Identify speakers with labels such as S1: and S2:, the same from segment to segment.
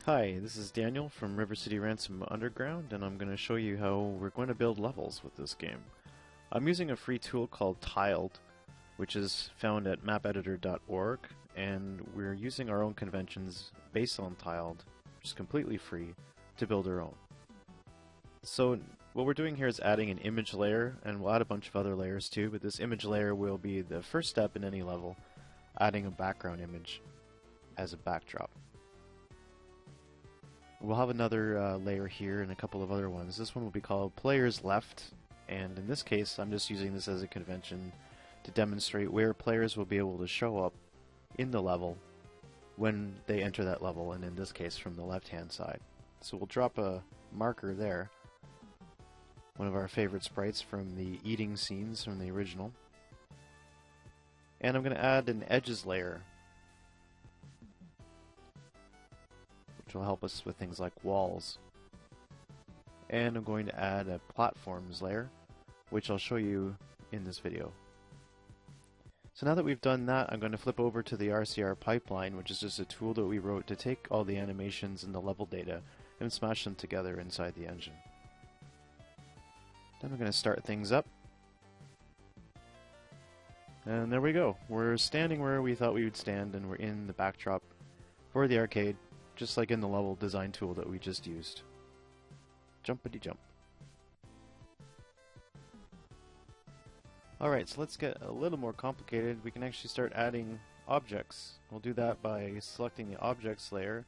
S1: Hi, this is Daniel from River City Ransom Underground, and I'm going to show you how we're going to build levels with this game. I'm using a free tool called Tiled, which is found at mapeditor.org, and we're using our own conventions based on Tiled, which is completely free, to build our own. So what we're doing here is adding an image layer, and we'll add a bunch of other layers too, but this image layer will be the first step in any level, adding a background image as a backdrop. We'll have another layer here and a couple of other ones. This one will be called Players Left, and in this case I'm just using this as a convention to demonstrate where players will be able to show up in the level when they enter that level, and in this case from the left hand side. So we'll drop a marker there, one of our favorite sprites from the eating scenes from the original. And I'm going to add an edges layer, which will help us with things like walls. And I'm going to add a platforms layer, which I'll show you in this video. So now that we've done that, I'm going to flip over to the Rcr Pipeline, which is just a tool that we wrote to take all the animations and the level data and smash them together inside the engine. Then we're going to start things up. And there we go. We're standing where we thought we would stand, and we're in the backdrop for the arcade, just like in the level design tool that we just used. Jumpity jump. Alright, so let's get a little more complicated. We can actually start adding objects. We'll do that by selecting the objects layer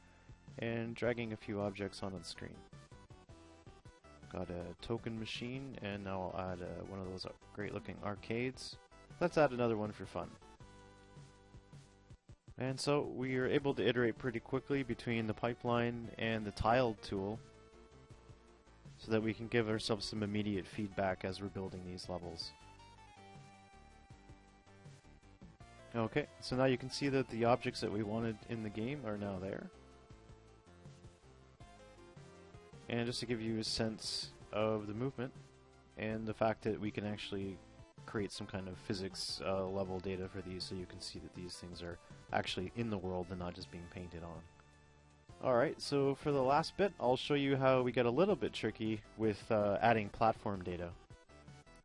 S1: and dragging a few objects onto the screen. Got a token machine, and now I'll add one of those great looking arcades. Let's add another one for fun. And so we are able to iterate pretty quickly between the pipeline and the tiled tool so that we can give ourselves some immediate feedback as we're building these levels. Okay, so now you can see that the objects that we wanted in the game are now there. And just to give you a sense of the movement and the fact that we can actually create some kind of physics level data for these, so you can see that these things are actually in the world and not just being painted on. Alright, so for the last bit, I'll show you how we get a little bit tricky with adding platform data.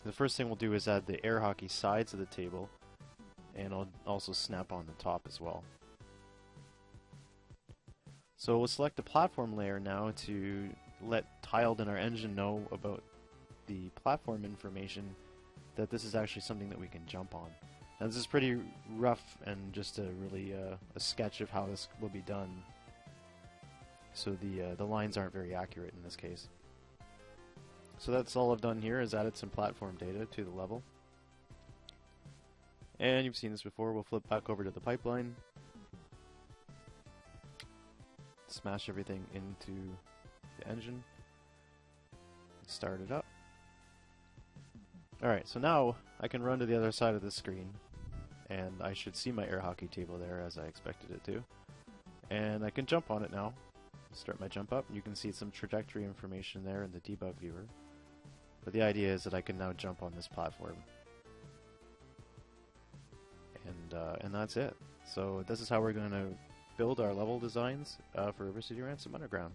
S1: The first thing we'll do is add the air hockey sides of the table, and I'll also snap on the top as well. So we'll select the platform layer now to let Tiled in our engine know about the platform information, that this is actually something that we can jump on. Now this is pretty rough and just a really a sketch of how this will be done, so the lines aren't very accurate in this case. So that's all I've done here, is added some platform data to the level. And you've seen this before. We'll flip back over to the pipeline, smash everything into the engine, start it up. Alright, so now I can run to the other side of the screen, and I should see my air hockey table there as I expected it to. And I can jump on it now. Start my jump up, and you can see some trajectory information there in the debug viewer. But the idea is that I can now jump on this platform. And that's it. So this is how we're going to build our level designs for River City Ransom Underground.